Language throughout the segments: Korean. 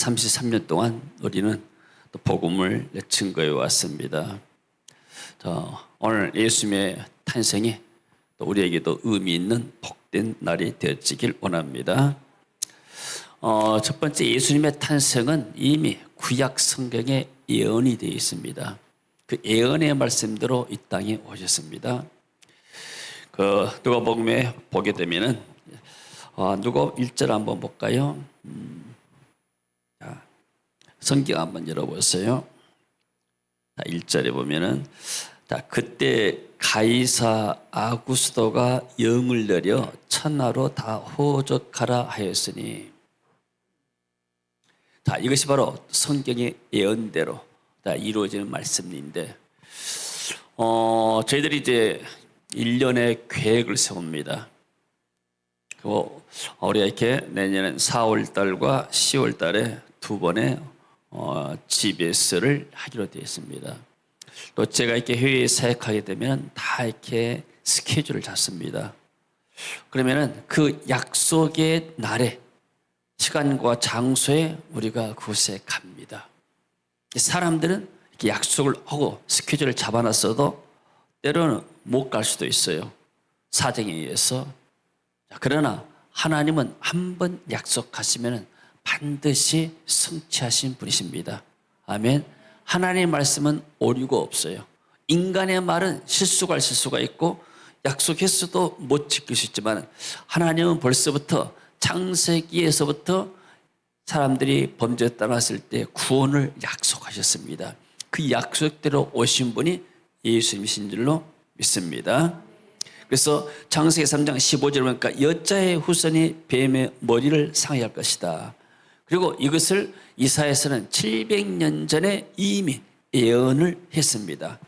33년 동안 우리는 또 복음을 증거해 왔습니다. 오늘 예수님의 탄생이 또 우리에게도 의미 있는 복된 날이 되어지길 원합니다. 첫 번째, 예수님의 탄생은 이미 구약 성경에 예언이 되어 있습니다. 그 예언의 말씀대로 이 땅에 오셨습니다. 누가복음에 보게 되면은 누가 1절 한번 볼까요? 성경 한번 열어보세요. 1절에 보면은 그때 가이사 아구스도가 영을 내려 천하로 다 호적하라 하였으니, 이것이 바로 성경의 예언대로 이루어지는 말씀인데, 저희들이 이제 1년의 계획을 세웁니다. 그리고 우리가 이렇게 내년엔 4월달과 10월달에 두 번의 GBS를 하기로 되어 있습니다. 또 제가 이렇게 해외에 사역하게 되면 다 이렇게 스케줄을 잡습니다. 그러면은 그 약속의 날에, 시간과 장소에 우리가 그곳에 갑니다. 사람들은 이렇게 약속을 하고 스케줄을 잡아놨어도 때로는 못 갈 수도 있어요. 사정에 의해서. 그러나 하나님은 한 번 약속하시면 반드시 성취하신 분이십니다. 아멘. 하나님의 말씀은 오류가 없어요. 인간의 말은 실수가 있고 약속했어도 못 지킬 수 있지만, 하나님은 벌써부터 창세기에서부터 사람들이 범죄에 따랐을 때 구원을 약속하셨습니다. 그 약속대로 오신 분이 예수님이신 줄로 믿습니다. 그래서 창세기 3장 15절 보니까 여자의 후손이 뱀의 머리를 상하게 할 것이다. 그리고 이것을 이사야서는 700년 전에 이미 예언을 했습니다.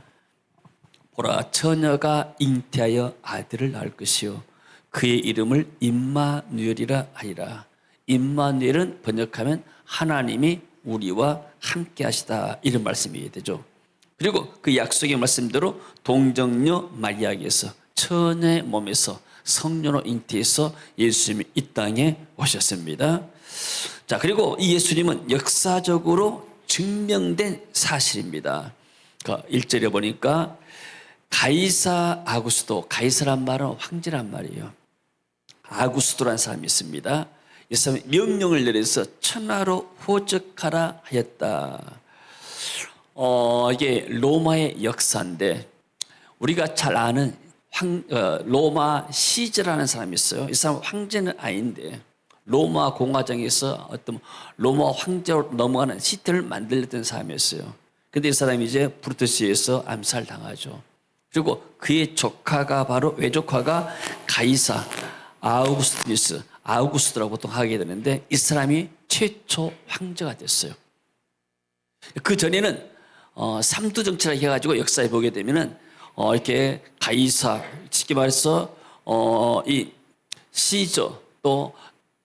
보라, 처녀가 잉태하여 아들을 낳을 것이요 그의 이름을 임마누엘이라 하리라. 임마누엘은 번역하면 하나님이 우리와 함께 하시다, 이런 말씀이 되죠. 그리고 그 약속의 말씀대로 동정녀 마리아에게서, 처녀의 몸에서 성녀로 잉태해서 예수님이 이 땅에 오셨습니다. 그리고 이 예수님은 역사적으로 증명된 사실입니다. 1절에 보니까 가이사 아구스도, 가이사란 말은 황제란 말이에요. 아구스도라는 사람이 있습니다. 이 사람이 명령을 내려서 천하로 호적하라 하였다. 이게 로마의 역사인데, 우리가 잘 아는 로마 시저라는 사람이 있어요. 이 사람은 황제는 아닌데 로마 공화정에서 어떤 로마 황제로 넘어가는 시스템을 만들었던 사람이었어요. 근데 이 사람이 이제 브루투스에서 암살당하죠. 그리고 그의 조카가 바로 외조카가 가이사 아우구스트라고 보통 하게 되는데, 이 사람이 최초 황제가 됐어요. 그 전에는 삼두정치라 해가지고 역사에 보게 되면은 이렇게 가이사, 쉽게 말해서 이 시저, 또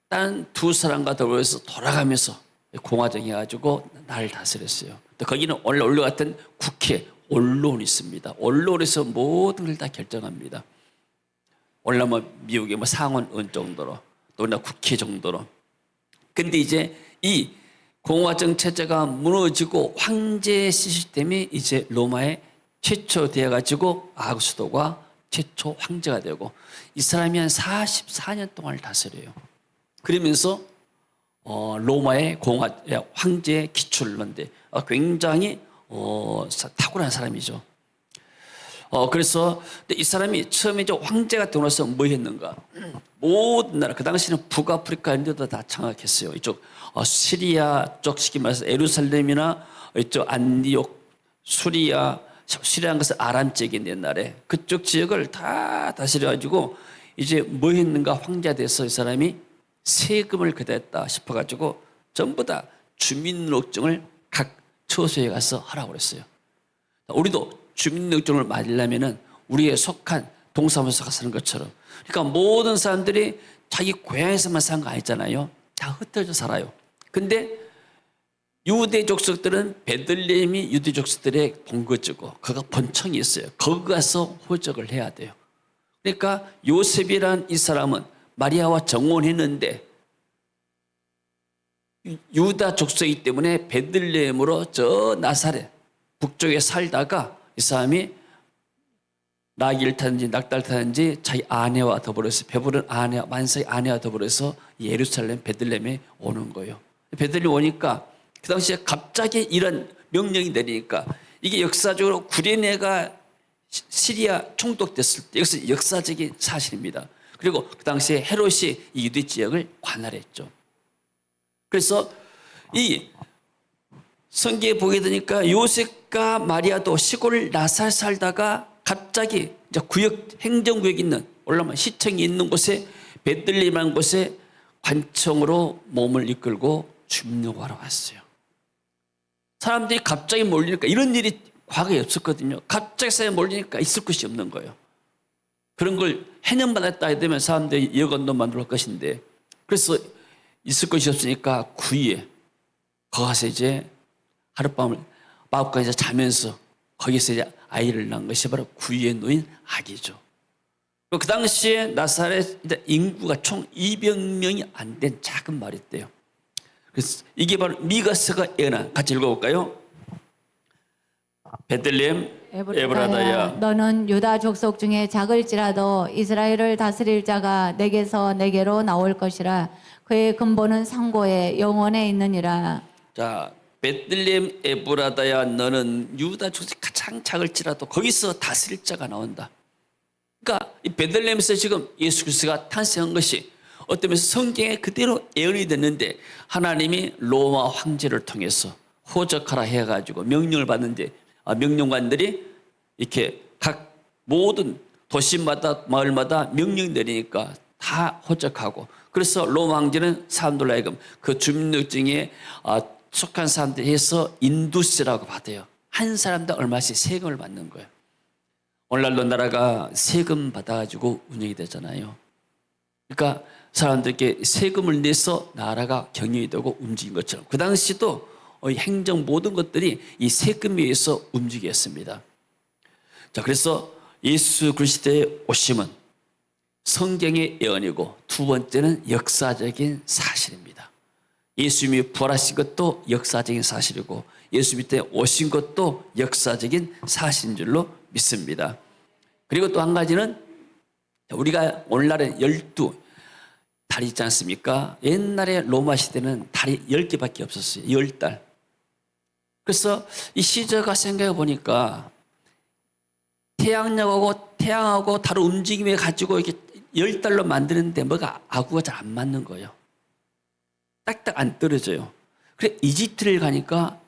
딴 두 사람과 더불어서 돌아가면서 공화정 해가지고 나를 다스렸어요. 또 거기는 원래 같은 국회, 언론이 있습니다. 언론에서 모든 걸 다 결정합니다. 원래 미국의 상원 정도로, 또 우리나라 국회 정도로. 근데 이제 이 공화정 체제가 무너지고 황제 시스템이 이제 로마에 최초 되어가지고 아구스도가 최초 황제가 되고, 이 사람이 한 44년 동안을 다스려요. 그러면서 로마의 황제의 기초를 넣는데 굉장히 탁월한 사람이죠. 그래서 이 사람이 처음에 이제 황제가 되고 나서 뭐 했는가? 모든 나라, 그 당시에는 북아프리카 이런 데도 다 장악했어요. 이쪽 시리아 쪽, 쉽게 말해서 예루살렘이나 이쪽 안디옥, 수리아라는 것은 아람 지역인 옛날에 그쪽 지역을 다 다스려가지고, 이제 뭐 했는가? 황제가 돼서 이 사람이 세금을 걷어냈다 싶어가지고 전부 다 주민등록증을 각 처소에 가서 하라고 그랬어요. 우리도 주민등록증을 받으려면은 우리에 속한 동사무소 가서 사는 것처럼, 그러니까 모든 사람들이 자기 고향에서만 사는 거 아니잖아요. 다 흩어져 살아요. 근데 유대 족속들은 베들레헴이 유대 족속들의 본거지고 그가 본청이 있어요. 거기 가서 호적을 해야 돼요. 그러니까 요셉이란 이 사람은 마리아와 정혼했는데 유다 족속이기 때문에 베들레헴으로 저 나사렛 북쪽에 살다가 이 사람이 나귀를 타든지 낙타를 타든지 자기 아내와 더불어서 배부른 아내와 만삭의 아내와 더불어서 예루살렘 베들레헴에 오는 거예요. 베들레헴 오니까 그 당시에 갑자기 이런 명령이 내리니까 이게 역사적으로 구레네가 시리아 총독됐을 때 이것은 역사적인 사실입니다. 그리고 그 당시에 헤롯이 이 유대 지역을 관할했죠. 그래서 이 성경에 보게 되니까 요셉과 마리아도 시골 나사렛 살다가 갑자기 이제 구역 행정구역이 있는 올라면 시청이 있는 곳에 베들레헴이라는 곳에 관청으로 몸을 이끌고 중용하러 왔어요. 사람들이 갑자기 몰리니까 이런 일이 과거에 없었거든요. 갑자기 사람이 몰리니까 있을 곳이 없는 거예요. 그런 걸 해년받았다 되면 사람들이 여건도 만들 것인데 그래서 있을 곳이 없으니까 구유에 거기서 이제 하룻밤을 마법관에서 자면서 거기서 이제 아이를 낳은 것이 바로 구유에 놓인 아기죠. 그 당시에 나사렛 인구가 총 200명이 안 된 작은 마을이었대요. 그래서 이게 바로 미가서가 예언한, 같이 읽어볼까요? 베들레헴 에브라다야, 너는 유다 족속 중에 작을지라도 이스라엘을 다스릴 자가 내게서 내게로 나올 것이라. 그의 근본은 상고에 영원에 있느니라. 자, 베들레헴 에브라다야, 너는 유다 족속이 가장 작을지라도 거기서 다스릴 자가 나온다. 그러니까 이 베들레헴에서 지금 예수 그리스도가 탄생한 것이 어떤 면에서 성경에 그대로 예언이 됐는데 하나님이 로마 황제를 통해서 호적하라 해가지고 명령을 받는데 명령관들이 이렇게 각 모든 도시마다 마을마다 명령 내리니까 다 호적하고 그래서 로마 황제는 사람들로 하여금 그 주민등록증에 속한 사람들이 해서 인두세라고 받아요. 한 사람당 얼마씩 세금을 받는 거예요. 오늘날로 나라가 세금 받아가지고 운영이 되잖아요. 그러니까 사람들께 세금을 내서 나라가 경영이 되고 움직인 것처럼 그 당시도 행정 모든 것들이 이 세금에 의해서 움직였습니다. 자, 그래서 예수 그리스도의 오심은 성경의 예언이고 두 번째는 역사적인 사실입니다. 예수님이 부활하신 것도 역사적인 사실이고 예수님 때 오신 것도 역사적인 사실인 줄로 믿습니다. 그리고 또 한 가지는 우리가 오늘날에 12달이 있지 않습니까? 옛날에 로마 시대는 달이 10개밖에 없었어요. 10달. 그래서 이 시저가 생각해 보니까 태양하고 달을 움직임에 가지고 이렇게 10달로 만드는데 뭐가 아구가 잘 안 맞는 거예요. 딱딱 안 떨어져요. 그래 이집트를 가니까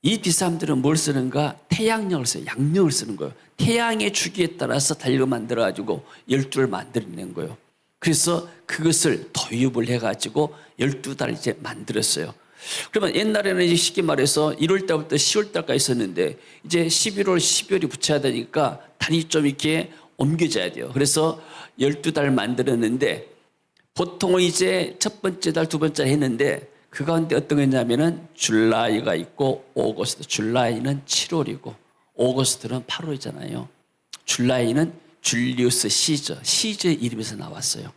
이집트 사람들은 뭘 쓰는가? 태양력을 써요. 양력을 쓰는 거예요. 태양의 주기에 따라서 달력 만들어가지고 12를 만들어낸 거예요. 그래서 그것을 도입을 해가지고 12달 이제 만들었어요. 그러면 옛날에는 이제 쉽게 말해서 1월 달부터 10월 달까지 있었는데 이제 11월, 12월이 붙여야 되니까 달이 좀 이렇게 옮겨져야 돼요. 그래서 12달 만들었는데 보통은 이제 첫 번째 달, 두 번째 달 했는데 그 가운데 어떤 게 있냐면은 줄라이가 있고 오거스트, 줄라이는 7월이고 오거스트는 8월이잖아요. 줄라이는 줄리우스 시저 이름에서 나왔어요.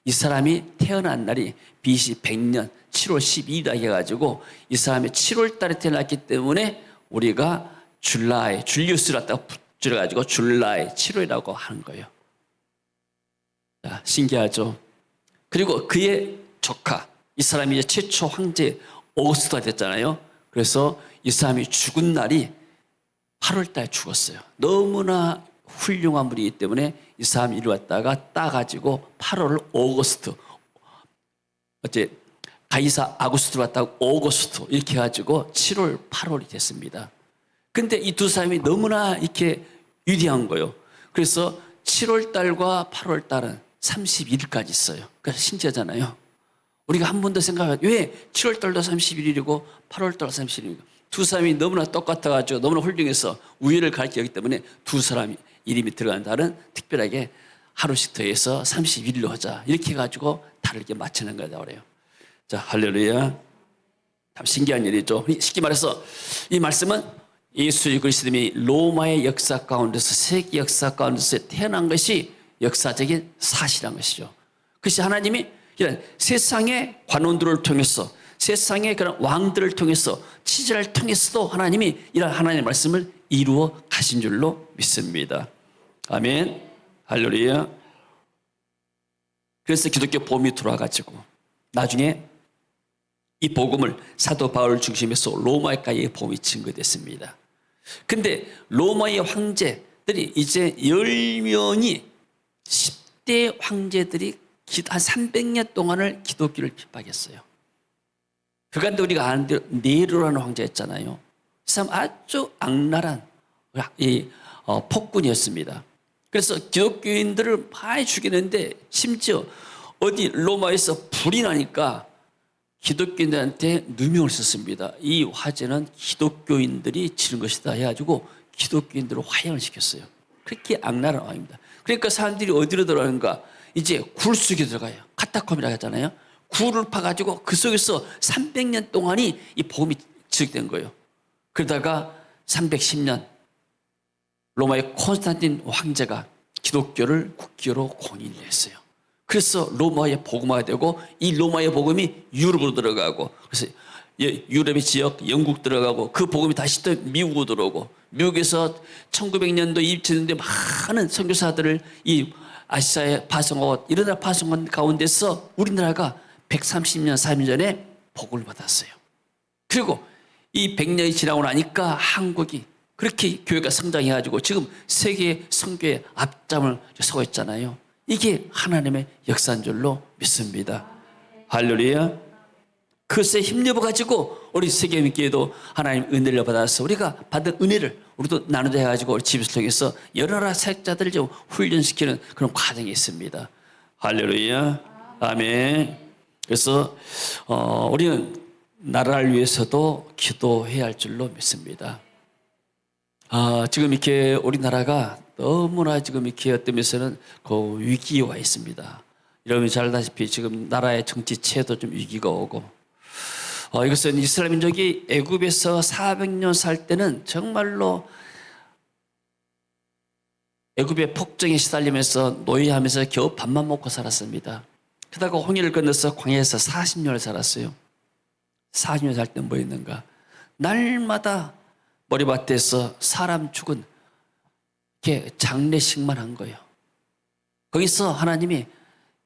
이 사람이 태어난 날이 BC 100년 7월 12일이라 해가지고 이 사람이 7월 달에 태어났기 때문에 우리가 줄라이, 줄리우스를 갖다가 붙여가지고 줄라이 7월이라고 하는 거예요. 자, 신기하죠? 그리고 그의 조카, 이 사람이 이제 최초 황제 오거스트가 됐잖아요. 그래서 이 사람이 죽은 날이 8월 달에 죽었어요. 너무나 훌륭한 분이기 때문에 이 사람이 이리 왔다가 따가지고 8월 오거스트, 어째 가이사 아구스트로 왔다가 오거스트 이렇게 해가지고 7월, 8월이 됐습니다. 근데 이 두 사람이 너무나 이렇게 위대한 거예요. 그래서 7월 달과 8월 달은 31일까지 있어요. 그래서 신기하잖아요. 우리가 한 번 더 생각하면 왜 7월 달도 31일이고 8월 달도 31일이고 두 사람이 너무나 똑같아가지고 너무나 훌륭해서 우위를 가리키기 때문에 두 사람이 이름이 들어간 달은 특별하게 하루씩 더해서 31일로 하자 이렇게 해가지고 달을 이렇게 맞추는 거다 그래요. 자, 할렐루야. 참 신기한 일이죠. 쉽게 말해서 이 말씀은 예수 그리스도님이 로마의 역사 가운데서 세계 역사 가운데서 태어난 것이 역사적인 사실한 것이죠. 그것이 하나님이 이런 세상의 관원들을 통해서 세상의 그런 왕들을 통해서 치자를 통해서도 하나님이 이런 하나님의 말씀을 이루어 가신 줄로 믿습니다. 아멘. 할렐루야. 그래서 기독교 복음이 들어와가지고 나중에 이 복음을 사도 바울 중심에서 로마까지 복음이 증거됐습니다. 근데 로마의 황제들이 이제 10명이 10대 황제들이 한 300년 동안을 기독교를 핍박했어요. 그간데 우리가 아는 대로 네로라는 황제였잖아요. 이 사람 아주 악랄한 폭군이었습니다. 그래서 기독교인들을 많이 죽이는데 심지어 어디 로마에서 불이 나니까 기독교인들한테 누명을 썼습니다. 이 화재는 기독교인들이 치는 것이다 해가지고 기독교인들을 화형을 시켰어요. 그렇게 악랄한 왕입니다. 그러니까 사람들이 어디로 들어가는가? 이제 굴 속에 들어가요. 카타콤이라고 하잖아요. 굴을 파가지고 그 속에서 300년 동안이 이 복음이 지속된 거예요. 그러다가 310년 로마의 콘스탄틴 황제가 기독교를 국교로 공인했어요. 그래서 로마의 복음화가 되고 이 로마의 복음이 유럽으로 들어가고 그래서 유럽의 지역 영국 들어가고 그 복음이 다시 또 미국으로 들어오고 미국에서 1900년도 2000년대 많은 선교사들을 이 아시아에 파송하고 이런 나라 파송한 가운데서 우리나라가 130년 3년 전에 복음을 받았어요. 그리고 이 100년이 지나고 나니까 한국이 그렇게 교회가 성장해가지고 지금 세계 선교의 앞장을 서고 있잖아요. 이게 하나님의 역사인 줄로 믿습니다. 할렐루야. 그것에 힘입어가지고 우리 세계민교회도 하나님 은혜를 받아서 우리가 받은 은혜를 우리도 나누자 해가지고 우리 집에서 통해서 여러 나라 사역자들을 좀 훈련시키는 그런 과정이 있습니다. 할렐루야. 아멘. 그래서 우리는 나라를 위해서도 기도해야 할 줄로 믿습니다. 지금 이렇게 우리나라가 너무나 지금 이렇게 어떤 면에서는 그 위기에 와 있습니다. 여러분이 잘 아다시피 지금 나라의 정치체도 좀 위기가 오고 이것은 이스라엘 민족이 애굽에서 400년 살 때는 정말로 애굽의 폭정에 시달리면서 노예하면서 겨우 밥만 먹고 살았습니다. 그러다가 홍해를 건너서 광야에서 40년을 살았어요. 40년 살 때 뭐 있는가? 날마다 머리밭에서 사람 죽은 이렇게 장례식만 한 거예요. 거기서 하나님이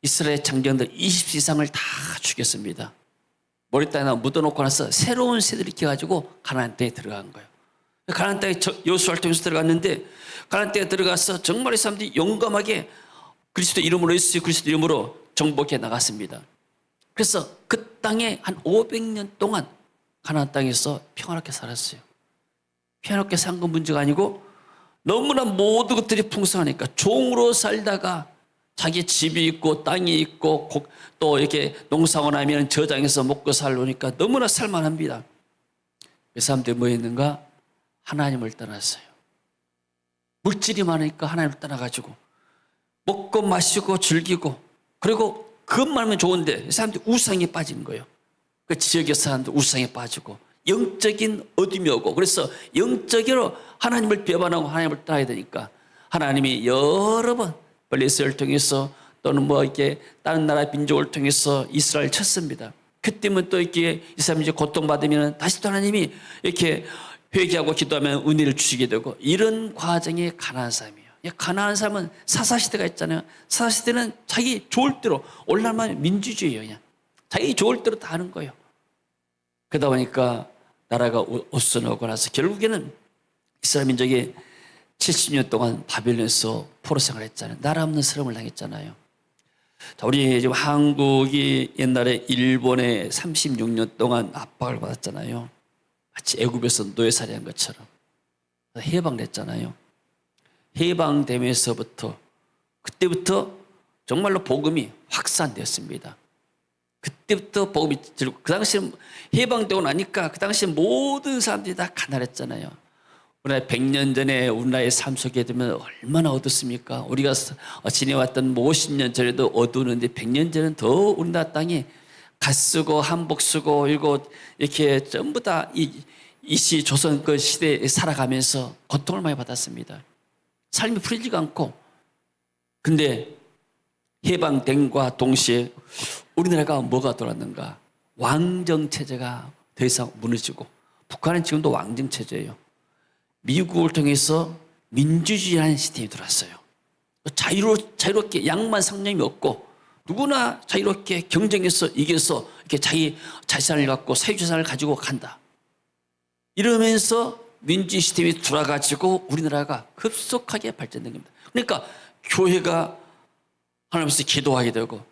이스라엘 장정들 20 이상을 다 죽였습니다. 머리 땅에다 묻어놓고 나서 새로운 새들이 키워가지고 가나안 땅에 들어간 거예요. 가나안 땅에 여호수아를 통해서 들어갔는데 가나안 땅에 들어가서 정말 이 사람들이 용감하게 그리스도 이름으로 예수 그리스도 이름으로 정복해 나갔습니다. 그래서 그 땅에 한 500년 동안 가나안 땅에서 평안하게 살았어요. 평안하게 산 건 문제가 아니고 너무나 모든 것들이 풍성하니까 종으로 살다가 자기 집이 있고 땅이 있고 또 이렇게 농사하고 나면 저장해서 먹고 살려니까 너무나 살만합니다. 그 사람들이 뭐 했는가? 하나님을 떠났어요. 물질이 많으니까 하나님을 떠나가지고 먹고 마시고 즐기고 그리고 그것만 하면 좋은데 사람들이 우상에 빠지는 거예요. 그 지역의 사람들 우상에 빠지고 영적인 어둠이 오고 그래서 영적으로 하나님을 배반하고 하나님을 떠나야 되니까 하나님이 여러 번 블레셋을 통해서 또는 뭐 이렇게 다른 나라 민족을 통해서 이스라엘을 쳤습니다. 그때면 또 이렇게 이스라엘 민족 고통받으면 다시 또 하나님이 이렇게 회개하고 기도하면 은혜를 주시게 되고 이런 과정이 가나안 삶이에요. 가나안 삶은 사사시대가 있잖아요. 사사시대는 자기 좋을 대로 올라만 민주주의예요. 그냥 자기 좋을 대로 다 하는 거예요. 그러다 보니까 나라가 어수선하고 나서 결국에는 이스라엘 민족이 70년 동안 바벨론에서 포로 생활했잖아요. 나라 없는 슬럼을 당했잖아요. 자, 우리 지금 한국이 옛날에 일본에 36년 동안 압박을 받았잖아요. 마치 애굽에서 노예살이한 것처럼 해방됐잖아요. 해방되면서부터 그때부터 정말로 복음이 확산되었습니다. 그때부터 복음이 들고 그 당시에 해방되고 나니까 그 당시에 모든 사람들이 다 가난했잖아요. 우리나라 100년 전에 우리나라의 삶 속에 되면 얼마나 어둡습니까? 우리가 지내왔던 50년 전에도 어두웠는데 100년 전에는 더 우리나라 땅이 갓 쓰고 한복 쓰고 이렇게 전부 다 이시 조선 그 시대에 살아가면서 고통을 많이 받았습니다. 삶이 풀리지가 않고 근데 해방됨과 동시에 우리나라가 뭐가 돌았는가? 왕정 체제가 더 이상 무너지고, 북한은 지금도 왕정 체제예요. 미국을 통해서 민주주의라는 시스템이 들어왔어요. 자유롭게 양만 상념이 없고 누구나 자유롭게 경쟁해서 이겨서 이렇게 자기 자산을 갖고 사유재산을 가지고 간다. 이러면서 민주주의 시스템이 돌아가지고 우리나라가 급속하게 발전된 겁니다. 그러니까 교회가 하나님 앞에서 기도하게 되고,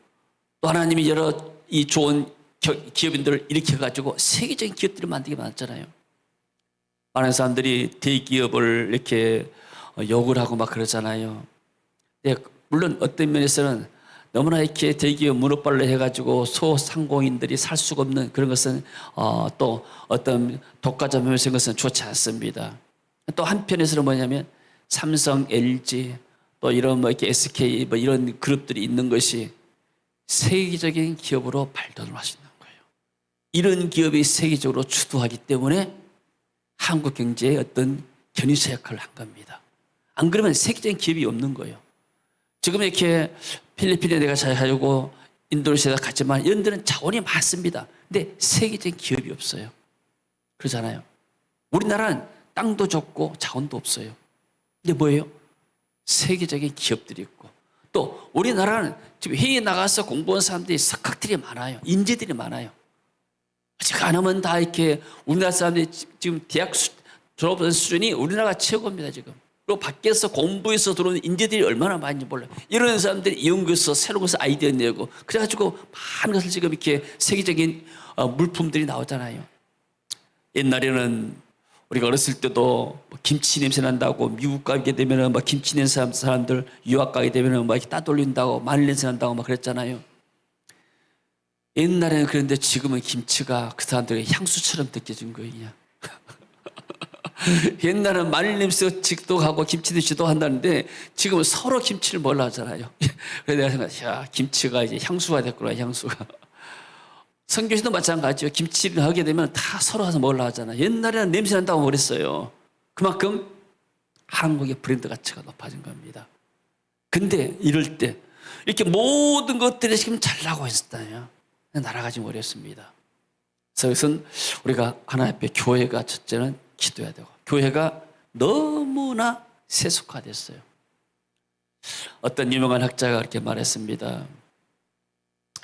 또 하나님이 여러 이 좋은 기업인들을 일으켜가지고 세계적인 기업들을 만들게 만들었잖아요. 많은 사람들이 대기업을 이렇게 욕을 하고 막 그러잖아요. 네, 물론 어떤 면에서는 너무나 이렇게 대기업 문어발로 해가지고 소상공인들이 살 수가 없는 그런 것은 또 어떤 독과점 면에서 것은 좋지 않습니다. 또 한편에서는 뭐냐면 삼성, LG 또 이런 뭐 이렇게 SK 뭐 이런 그룹들이 있는 것이 세계적인 기업으로 발전을 하시는 거예요. 이런 기업이 세계적으로 주도하기 때문에 한국 경제에 어떤 견인차 역할을 한 겁니다. 안 그러면 세계적인 기업이 없는 거예요. 지금 이렇게 필리핀에 내가 잘 살고 인도네시아에 갔지만 이런 데는 자원이 많습니다. 근데 세계적인 기업이 없어요. 그러잖아요. 우리나라는 땅도 좋고 자원도 없어요. 근데 뭐예요? 세계적인 기업들이 있고, 또 우리나라는 지금 해외에 나가서 공부한 사람들이 석학들이 많아요. 인재들이 많아요. 아직 안 하면 다 이렇게 우리나라 사람들이 지금 대학 졸업한 수준이 우리나라가 최고입니다, 지금. 그리고 밖에서 공부해서 들어오는 인재들이 얼마나 많은지 몰라요. 이런 사람들이 연구해서 새로운 것을 아이디어 내고, 그래가지고 많은 것을 지금 이렇게 세계적인 물품들이 나오잖아요. 옛날에는 우리가 어렸을 때도 김치 냄새 난다고 미국 가게 되면은 막 김치 냄새 사람들 유학 가게 되면은 막 이렇게 따돌린다고 마늘 냄새 난다고 막 그랬잖아요. 옛날에는 그런데 지금은 김치가 그 사람들에게 향수처럼 느껴진 거예요. 옛날에는 마늘 냄새가 지도하고 김치도 지도한다는데 지금은 서로 김치를 몰라 하잖아요. 그래서 내가 생각해, 야, 김치가 이제 향수가 됐구나, 향수가. 선교시도 마찬가지예요. 김치를 하게 되면 다 서로 가서 몰라 하잖아요. 옛날에는 냄새 난다고 그랬어요. 그만큼 한국의 브랜드 가치가 높아진 겁니다. 근데 이럴 때 이렇게 모든 것들이 지금 잘 나가고 있었다요. 나라가 지금 어렵습니다. 그래서 이것은 우리가 하나님 앞에 교회가 첫째는 기도해야 되고, 교회가 너무나 세속화됐어요. 어떤 유명한 학자가 그렇게 말했습니다.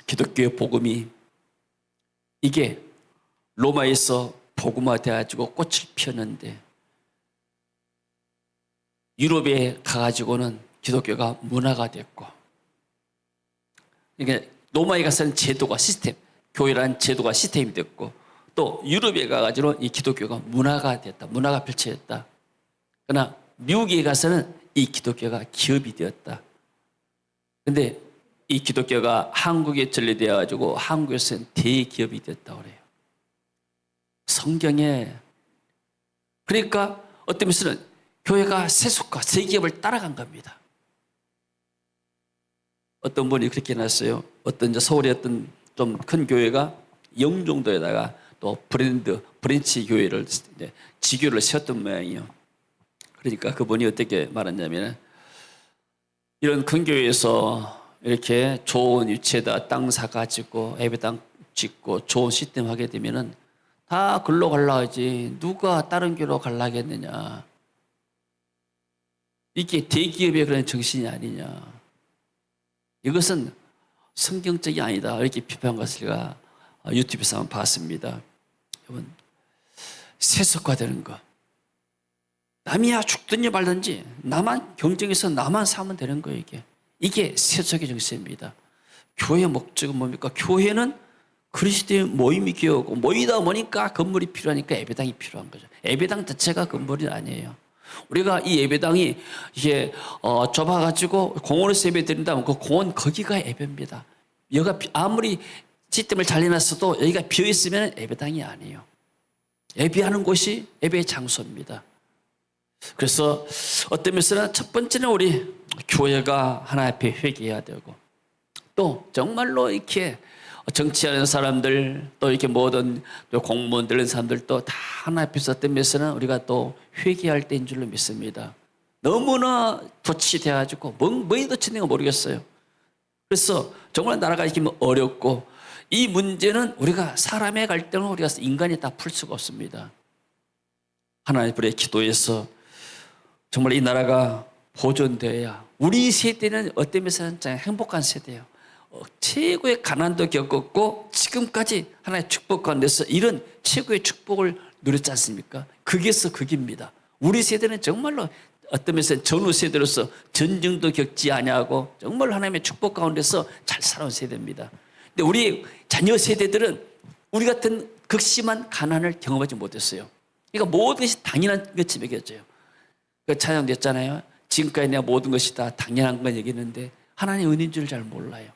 기독교의 복음이 이게 로마에서 복음화돼가지고 꽃을 피웠는데 유럽에 가가지고는 기독교가 문화가 됐고, 그러니까 로마에 가서는 제도가 시스템, 교회라는 제도가 시스템이 됐고, 또 유럽에 가가지고는 이 기독교가 문화가 됐다. 문화가 펼쳐졌다. 그러나 미국에 가서는 이 기독교가 기업이 되었다. 근데 이 기독교가 한국에 전래되어가지고 한국에서는 대기업이 됐다고 그래요. 성경에. 그러니까 어떤 면에서는 교회가 세속화, 세기업을 따라간 겁니다. 어떤 분이 그렇게 해놨어요. 어떤 서울의 어떤 좀 큰 교회가 영종도에다가 또 브랜치 교회를, 지교를 세웠던 모양이에요. 그러니까 그분이 어떻게 말했냐면, 이런 큰 교회에서 이렇게 좋은 위치에다 땅 사가지고 예배당 짓고 좋은 시스템 하게 되면은 다 글로 갈라가지 누가 다른 교로 갈라겠느냐. 이게 대기업의 그런 정신이 아니냐. 이것은 성경적이 아니다. 이렇게 비판한 것을 제가 유튜브에서 한번 봤습니다. 여러분, 세속화되는 거. 남이야 죽든지 말든지 나만 경쟁해서 나만 사면 되는 거예요, 이게. 이게 세속의 정신입니다. 교회의 목적은 뭡니까? 교회는 그리스도의 모임이 교회고, 모이다 보니까 건물이 필요하니까 예배당이 필요한 거죠. 예배당 자체가 건물이 아니에요. 우리가 이 예배당이 이게 좁아가지고 공원에서 예배 드린다면 그 공원 거기가 예배입니다. 여기가 아무리 시스템을 잘 해놨어도 여기가 비어있으면 예배당이 아니에요. 예배하는 곳이 예배의 장소입니다. 그래서 어떤 면에서는 첫 번째는 우리 교회가 하나님 앞에 회개해야 되고, 또 정말로 이렇게 정치하는 사람들, 또 이렇게 모든 공무원 들은 사람들도 다 하나님 앞에서 어떤 면에서는 우리가 또 회개할 때인 줄로 믿습니다. 너무나 도치돼가지고 뭐에 도치는가 모르겠어요. 그래서 정말 나라가 이렇게 어렵고 이 문제는 우리가 사람의 갈등을 우리가 인간이 다 풀 수가 없습니다. 하나님 불의 기도에서 정말 이 나라가 보존되어야 우리 세대는 어떤 면에서는 참 행복한 세대예요. 최고의 가난도 겪었고 지금까지 하나님의 축복 가운데서 이런 최고의 축복을 누렸지 않습니까? 극에서 극입니다. 우리 세대는 정말로 어떤 면에서 전후 세대로서 전쟁도 겪지 아니하고 정말 하나님의 축복 가운데서 잘 살아온 세대입니다. 근데 우리 자녀 세대들은 우리 같은 극심한 가난을 경험하지 못했어요. 그러니까 모든 것이 당연한 것처럼 여겨져요. 그 찬양됐잖아요. 지금까지 내가 모든 것이 다 당연한 건 얘기했는데 하나님의 은혜인 줄 잘 몰라요.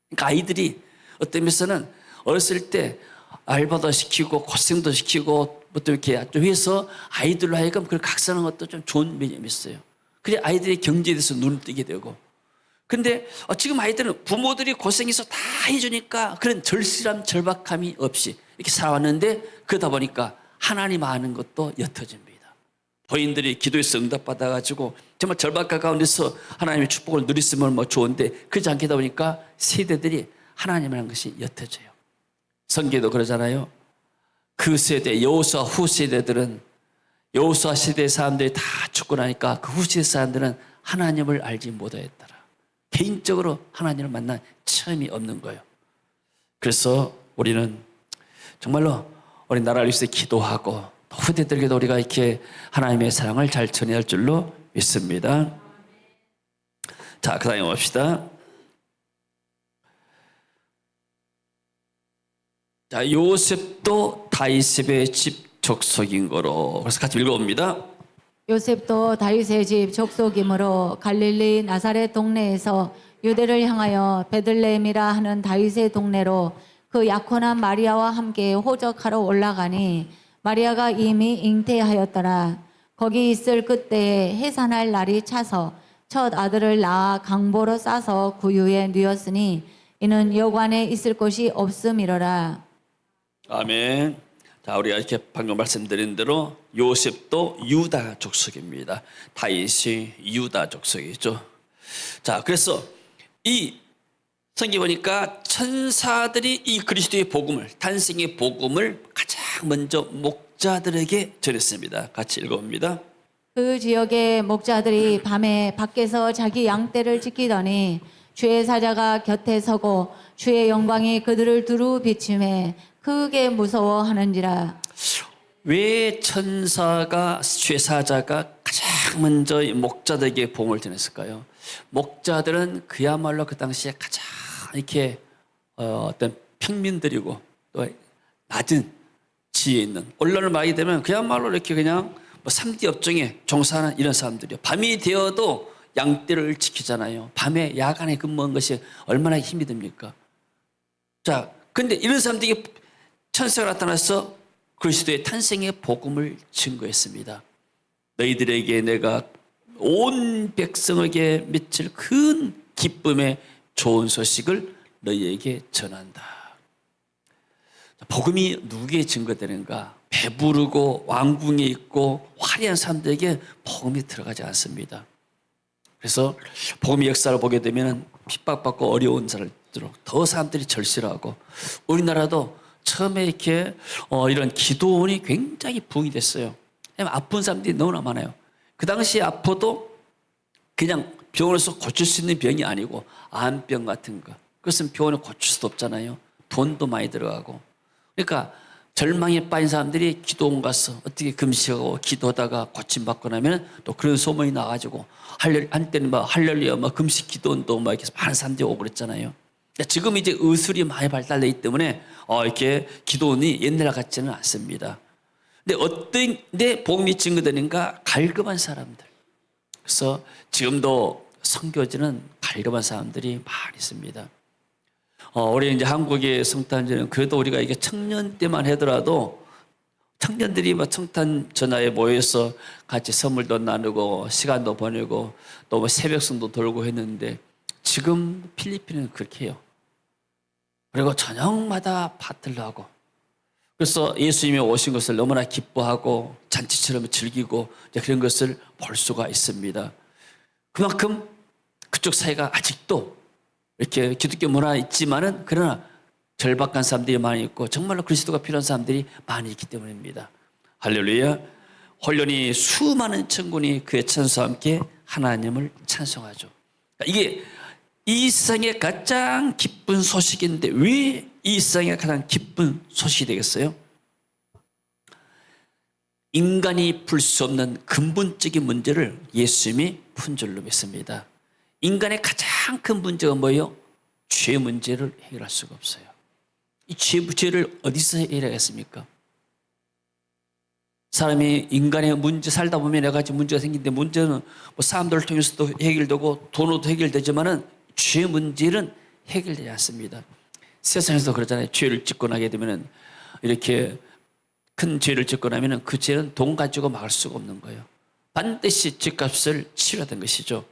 그러니까 아이들이 어떤 면에서는 어렸을 때 알바도 시키고 고생도 시키고 또 이렇게 좀 해서 아이들로 하여금 그걸 각성하는 것도 좀 좋은 면이 있어요. 그래 아이들의 경제에 대해서 눈을 뜨게 되고. 근데 지금 아이들은 부모들이 고생해서 다 해주니까 그런 절실함 절박함이 없이 이렇게 살아왔는데 그러다 보니까 하나님 아는 것도 옅어집니다. 부인들이 기도에서 응답받아가지고 정말 절박한 가운데서 하나님의 축복을 누렸으면 뭐 좋은데 그렇지 않게 되다 보니까 세대들이 하나님을 한 것이 옅어져요. 성경에도 그러잖아요. 그 세대 여호수아 후 세대들은 여호수아 시대 사람들이 다 죽고 나니까 그 후 세대 사람들은 하나님을 알지 못하였더라. 개인적으로 하나님을 만난 체험이 없는 거예요. 그래서 우리는 정말로 우리 나라를 위해서 기도하고 후대들에게도 우리가 이렇게 하나님의 사랑을 잘 전해야 할 줄로 믿습니다. 자, 그 다음에 봅시다. 자, 요셉도 다윗의 집 족속인 거로. 그래서 같이 읽어봅니다. 요셉도 다윗의 집 족속이므로 갈릴리 나사렛 동네에서 유대를 향하여 베들레헴이라 하는 다윗의 동네로 그 약혼한 마리아와 함께 호적하러 올라가니 마리아가 이미 잉태하였더라. 거기 있을 그때에 해산할 날이 차서 첫 아들을 낳아 강보로 싸서 구유에 누웠으니 이는 여관에 있을 곳이 없음이로라. 아멘. 자, 우리가 이렇게 방금 말씀드린 대로 요셉도 유다 족속입니다. 다윗이 유다 족속이죠. 자, 그래서 이 성경 보니까 천사들이 이 그리스도의 복음을, 탄생의 복음을 가장 먼저 목자들에게 전했습니다. 같이 읽어봅니다. 그 지역의 목자들이 밤에 밖에서 자기 양떼를 지키더니 주의 사자가 곁에 서고 주의 영광이 그들을 두루 비추매 크게 무서워하는지라. 왜 천사가 주의 사자가 가장 먼저 목자들에게 복음을 전했을까요? 목자들은 그야말로 그 당시에 가장 이렇게 어떤 평민들이고 또 낮은 지위에 있는 언론을 많이 되면 그야말로 이렇게 그냥 뭐 3D 업종에 종사하는 이런 사람들이요. 밤이 되어도 양떼를 지키잖아요. 밤에 야간에 근무한 것이 얼마나 힘이 듭니까? 자, 근데 이런 사람들이 천사가 나타나서 그리스도의 탄생의 복음을 증거했습니다. 너희들에게 내가 온 백성에게 미칠 큰 기쁨의 좋은 소식을 너희에게 전한다. 복음이 누구에게 증거되는가? 배부르고 왕궁에 있고 화려한 사람들에게 복음이 들어가지 않습니다. 그래서 복음의 역사를 보게 되면 핍박받고 어려운 사람들로 더 사람들이 절실하고 우리나라도 처음에 이렇게 이런 기도원이 굉장히 부흥이 됐어요. 아픈 사람들이 너무나 많아요. 그 당시에 아파도 그냥 병원에서 고칠 수 있는 병이 아니고 암병 같은 거. 그것은 병원에 고칠 수도 없잖아요. 돈도 많이 들어가고. 그러니까 절망에 빠진 사람들이 기도원 가서 어떻게 금식하고 기도하다가 고침받고 나면 또 그런 소문이 나가지고 한때는 막 할렐루야 막 금식 기도원도 막 이렇게 많은 사람들이 오고 그랬잖아요. 지금 이제 의술이 많이 발달되어 있기 때문에 이렇게 기도원이 옛날 같지는 않습니다. 근데 어떤 데 복음이 증거되는가? 갈급한 사람들. 그래서 지금도 선교지는 갈급한 사람들이 많이 있습니다. 우리 이제 한국의 성탄절은 그래도 우리가 이게 청년 때만 하더라도 청년들이 막 성탄 전화에 모여서 같이 선물도 나누고 시간도 보내고 또 뭐 새벽송도 돌고 했는데 지금 필리핀은 그렇게 해요. 그리고 저녁마다 파티를 하고 그래서 예수님이 오신 것을 너무나 기뻐하고 잔치처럼 즐기고 그런 것을 볼 수가 있습니다. 그만큼 그쪽 사회가 아직도 이렇게 기독교 문화 있지만은 그러나 절박한 사람들이 많이 있고 정말로 그리스도가 필요한 사람들이 많이 있기 때문입니다. 할렐루야. 홀련히 수많은 천군이 그의 천사와 함께 하나님을 찬송하죠. 이게 이 세상의 가장 기쁜 소식인데 왜 이 세상의 가장 기쁜 소식이 되겠어요? 인간이 풀 수 없는 근본적인 문제를 예수님이 푼 줄로 믿습니다. 인간의 가장 큰 문제가 뭐예요? 죄 문제를 해결할 수가 없어요. 이 죄를 어디서 해결하겠습니까? 사람이 인간의 문제 살다 보면 여러 가지 문제가 생기는데 문제는 뭐 사람들을 통해서도 해결되고 돈으로도 해결되지만은 죄 문제는 해결되지 않습니다. 세상에서 그러잖아요. 죄를 짓고 나게 되면은 이렇게 큰 죄를 짓고 나면은 그 죄는 돈 가지고 막을 수가 없는 거예요. 반드시 죄값을 치러야 되는 것이죠.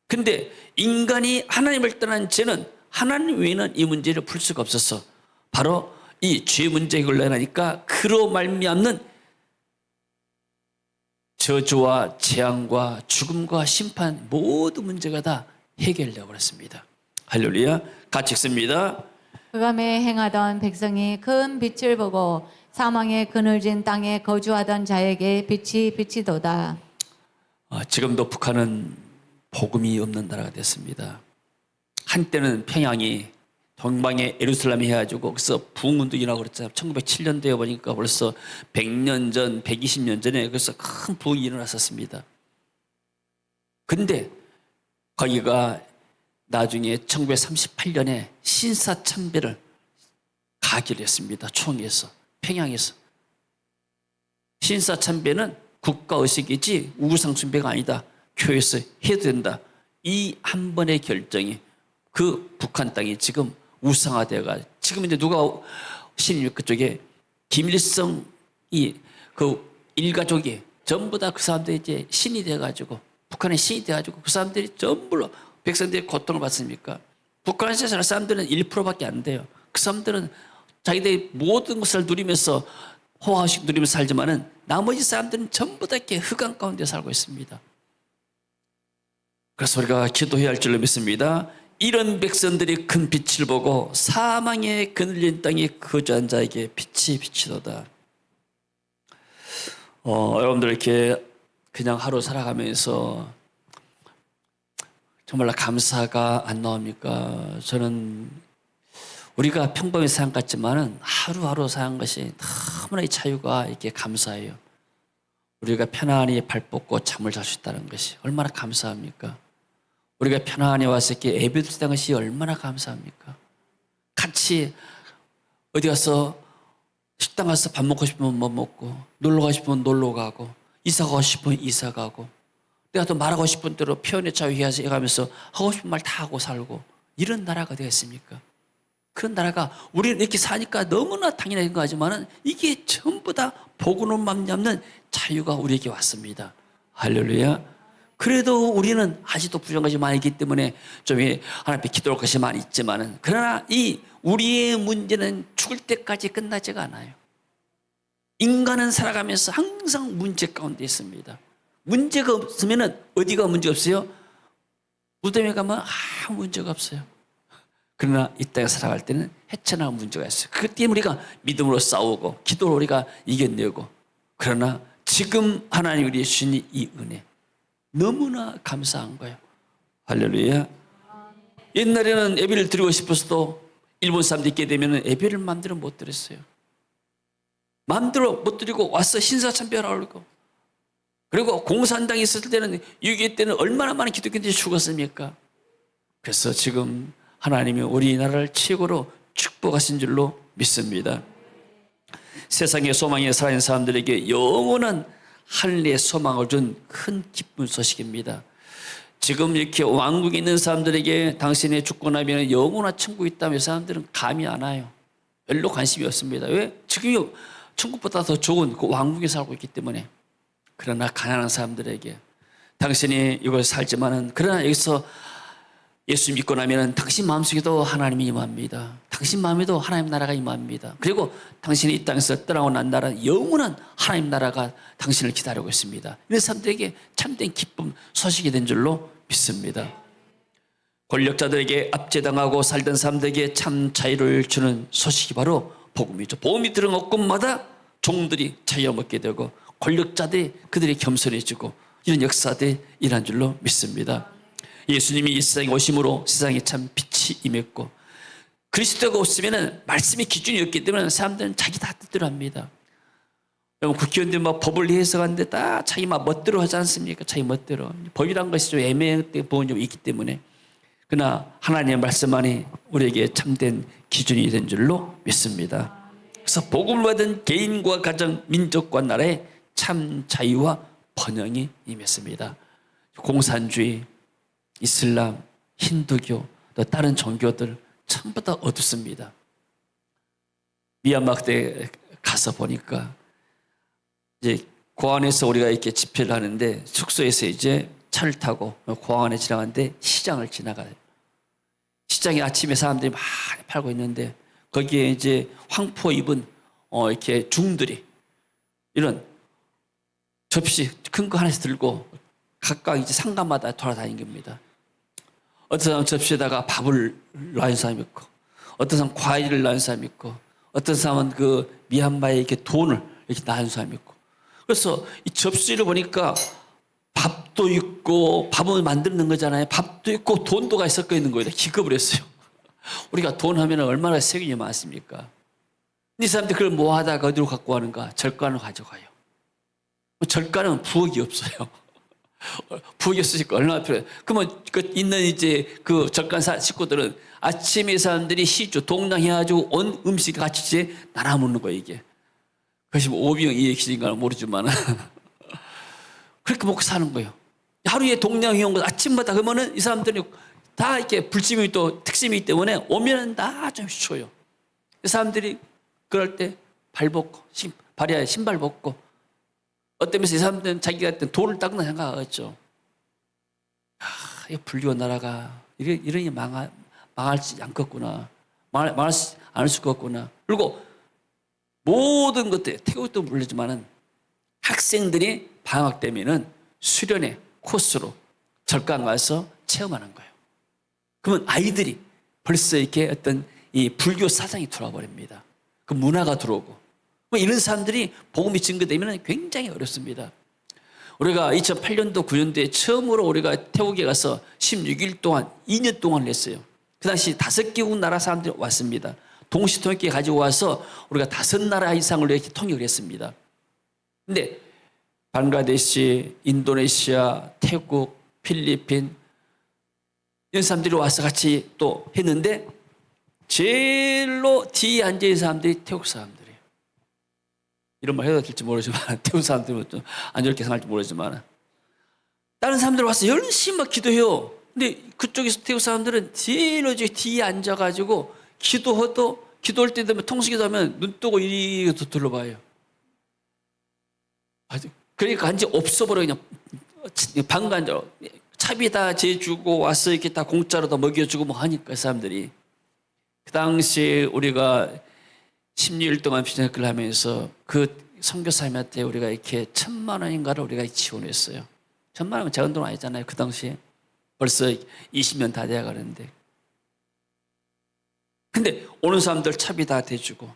근데 인간이 하나님을 떠난 죄는 하나님 외에는 이 문제를 풀 수가 없어서 바로 이 죄 문제 해결을 하니까 그로 말미암는 저주와 재앙과 죽음과 심판 모든 문제가 다 해결되어 버렸습니다. 할렐루야. 같이 읽습니다. 그감에 행하던 백성이 큰 빛을 보고 사망의 그늘진 땅에 거주하던 자에게 빛이 비치도다. 지금도 북한은 복음이 없는 나라가 됐습니다. 한때는 평양이 동방의 예루살렘이 해가지고 그래서 부흥운동이라고 그랬잖아요. 1907년도에 보니까 벌써 100년 전, 120년 전에 그래서 큰 부흥이 일어났었습니다. 근데 거기가 나중에 1938년에 신사참배를 가기로 했습니다. 총회에서, 평양에서. 신사참배는 국가의식이지 우상숭배가 아니다. 교회에서 해도 된다. 이 한 번의 결정이 그 북한 땅이 지금 우상화되어가 지금 이제 누가 신입니까? 그쪽에 김일성이 그 일가족이 전부 다 그 사람들이 이제 신이 돼가지고 북한의 신이 돼가지고 그 사람들이 전부 백성들이 고통을 받습니까? 북한에서 사는 사람들은 1%밖에 안 돼요. 그 사람들은 자기들이 모든 것을 누리면서 호화식 누리면서 살지만은 나머지 사람들은 전부 다 이렇게 흑암 가운데 살고 있습니다. 그래서 우리가 기도해야 할 줄로 믿습니다. 이런 백성들이 큰 빛을 보고 사망의 그늘진 땅에 거주한 자에게 빛이 비치도다. 여러분들 이렇게 그냥 하루 살아가면서 정말로 감사가 안 나옵니까? 저는 우리가 평범히 사는 것 같지만은 하루하루 사는 것이 너무나 이 자유가 이렇게 감사해요. 우리가 편안히 발 뻗고 잠을 잘 수 있다는 것이 얼마나 감사합니까? 우리가 편안히 와서 이렇게 예배 드리는 것이 얼마나 감사합니까? 같이 어디 가서 식당 가서 밥 먹고 싶으면 뭐 먹고 놀러 가고 싶으면 놀러 가고 이사 가고 싶으면 이사 가고 내가 또 말하고 싶은 대로 표현의 자유해서 해가면서 하고 싶은 말 다 하고 살고 이런 나라가 되겠습니까? 그런 나라가 우리는 이렇게 사니까 너무나 당연한 거 하지만은 이게 전부 다 복으로 맘잡는 자유가 우리에게 왔습니다. 할렐루야. 그래도 우리는 아직도 부족한 것이 많이 있기 때문에 좀 하나님 앞에 기도할 것이 많이 있지만은 그러나 이 우리의 문제는 죽을 때까지 끝나지가 않아요. 인간은 살아가면서 항상 문제 가운데 있습니다. 문제가 없으면은 어디가 문제가 없어요? 무덤에 가면 아무 문제가 없어요. 그러나 이 땅에 살아갈 때는 헤쳐나갈 문제가 있어요. 그것 때문에 우리가 믿음으로 싸우고 기도로 우리가 이겨내고 그러나 지금 하나님 우리의 주신 이 은혜 너무나 감사한 거예요. 할렐루야. 옛날에는 예배를 드리고 싶어서도 일본 사람들이 있게 되면 예배를 마음대로 못 드렸어요. 마음대로 못 드리고 와서 신사참배하라고 그러고 그리고 공산당이 있을 때는 6.25 때는 얼마나 많은 기독교인들이 죽었습니까? 그래서 지금 하나님이 우리나라를 최고로 축복하신 줄로 믿습니다. 세상의 소망에 살아있는 사람들에게 영원한 하늘의 소망을 준 큰 기쁜 소식입니다. 지금 이렇게 왕국에 있는 사람들에게 당신의 죽고 나면 영원한 천국이 있다면 사람들은 감이 안 와요. 별로 관심이 없습니다. 왜? 지금 천국보다 더 좋은 그 왕국에 살고 있기 때문에. 그러나 가난한 사람들에게 당신이 이걸 살지만은 그러나 여기서 예수 믿고 나면 당신 마음속에도 하나님이 임합니다. 당신 마음에도 하나님 나라가 임합니다. 그리고 당신이 이 땅에서 떠나고 난 나라는 영원한 하나님 나라가 당신을 기다리고 있습니다. 이런 사람들에게 참된 기쁨 소식이 된 줄로 믿습니다. 권력자들에게 압제당하고 살던 사람들에게 참 자유를 주는 소식이 바로 복음이죠. 복음이 들은 곳마다 종들이 자유 먹게 되고 권력자들이 그들이 겸손해지고 이런 역사들이 일어난 줄로 믿습니다. 예수님이 이 세상에 오심으로 세상에 참 빛이 임했고 그리스도가 없으면 말씀의 기준이 없기 때문에 사람들은 자기 다 뜻대로 합니다. 여러분 국회의원들 막 법을 해석하는데 다 자기 막 멋대로 하지 않습니까? 자기 멋대로. 법이란 것이 좀 애매한 부분이 좀 있기 때문에 그러나 하나님의 말씀만이 우리에게 참된 기준이 된 줄로 믿습니다. 그래서 복음을 받은 개인과 가정, 민족과 나라에 참 자유와 번영이 임했습니다. 공산주의, 이슬람, 힌두교, 또 다른 종교들 전부 다 어둡습니다. 미얀마 그때 가서 보니까 이제 고안에서 우리가 이렇게 집회를 하는데 숙소에서 이제 차를 타고 고안에 지나가는데 시장을 지나가요. 시장에 아침에 사람들이 많이 팔고 있는데 거기에 이제 황포 입은 이렇게 중들이 이런 접시 큰 거 하나씩 들고 각각 이제 상가마다 돌아다니는 겁니다. 어떤 사람은 접시에다가 밥을 놔는 사람이 있고, 어떤 사람은 과일을 놔는 사람이 있고, 어떤 사람은 그 미얀마에 이렇게 돈을 이렇게 놔는 사람이 있고. 그래서 이 접시를 보니까 밥도 있고, 밥을 만드는 거잖아요. 밥도 있고, 돈도 같이 섞어 있는 거예요. 기겁을 했어요. 우리가 돈 하면 얼마나 세균이 많습니까? 이 사람들이 그걸 뭐 하다가 어디로 갖고 가는가? 절간을 가져가요. 절간은 부엌이 없어요. 부엌이 없으니까 얼마나 필요해요. 그러면 그 있는 이제 그 절간사 식구들은 아침에 사람들이 시주 동량해가지고 온 음식 같이 이제 나눠 먹는 거예요, 이게. 그것이 뭐 오병 이익인가는 모르지만. 그렇게 먹고 사는 거예요. 하루에 동량해 온 거 아침마다 그러면은 이 사람들이 다 이렇게 불침이 또 특심이 있기 때문에 오면은 다 좀 쉬어요. 이 사람들이 그럴 때 발 벗고, 발에 신발 벗고, 어때면서 이 사람들은 자기가 했던 돌을 닦는 생각하겠죠. 이 불교 나라가 이러니 망할지 않겠구나. 망할 않을 수가 없구나. 그리고 모든 것들, 태국도 물리지만은 학생들이 방학 되면은 수련회 코스로 절간 가서 체험하는 거예요. 그러면 아이들이 벌써 이렇게 어떤 이 불교 사상이 들어와 버립니다. 그 문화가 들어오고. 이런 사람들이 복음이 증거되면 굉장히 어렵습니다. 우리가 2008년도 9년도에 처음으로 우리가 태국에 가서 16일 동안 2년 동안 했어요. 그 당시 5개국 나라 사람들이 왔습니다. 동시 통역기 가지고 와서 우리가 5나라 이상을 이렇게 통역을 했습니다. 근데 방글라데시, 인도네시아, 태국, 필리핀 이런 사람들이 와서 같이 또 했는데 제일로 뒤에 앉아있는 사람들이 태국 사람들이에요. 이런 말 해도 될지 모르지만 태국 사람들은 좀 안 좋게 생각할지 모르지만 다른 사람들 와서 열심히 막 기도해요. 근데 그쪽에서 태국 사람들은 제일 뒤에 앉아가지고 기도할 때 되면 통수기도 하면 눈 뜨고 이리 둘러봐요. 그러니까 완전 없어버려. 그냥 방관자로 차비 다 재주고 와서 이렇게 다 공짜로 다 먹여주고 뭐 하니까 사람들이. 그 당시에 우리가 16일 동안 비전학교를 하면서 그 선교사님한테 우리가 이렇게 1,000만 원인가를 우리가 지원했어요. 1,000만 원은 작은 돈 아니잖아요. 그 당시에. 벌써 20년 다 돼야 가는데. 근데 오는 사람들 차비 다 대주고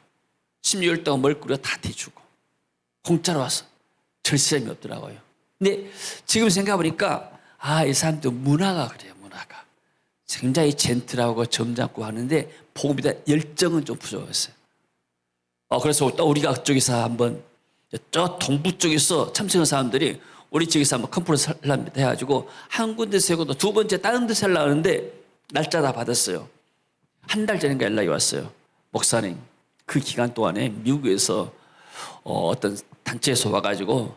16일 동안 먹을거리가 다 대주고 공짜로 와서 절세점이 없더라고요. 근데 지금 생각해보니까 이 사람들 문화가 그래요. 문화가. 굉장히 젠틀하고 점잖고 하는데 복음에 대한 열정은 좀 부족했어요. 그래서 또 우리가 그쪽에서 한번 저 동부 쪽에서 참석한 사람들이 우리 쪽에서 한번 컨퍼런스 하려고 해가지고 한 군데 세고 또 두 번째 다른 데서 하려고 하는데 날짜 다 받았어요. 한 달 전인가 연락이 왔어요. 목사님, 그 기간 동안에 미국에서 어떤 단체에서 와가지고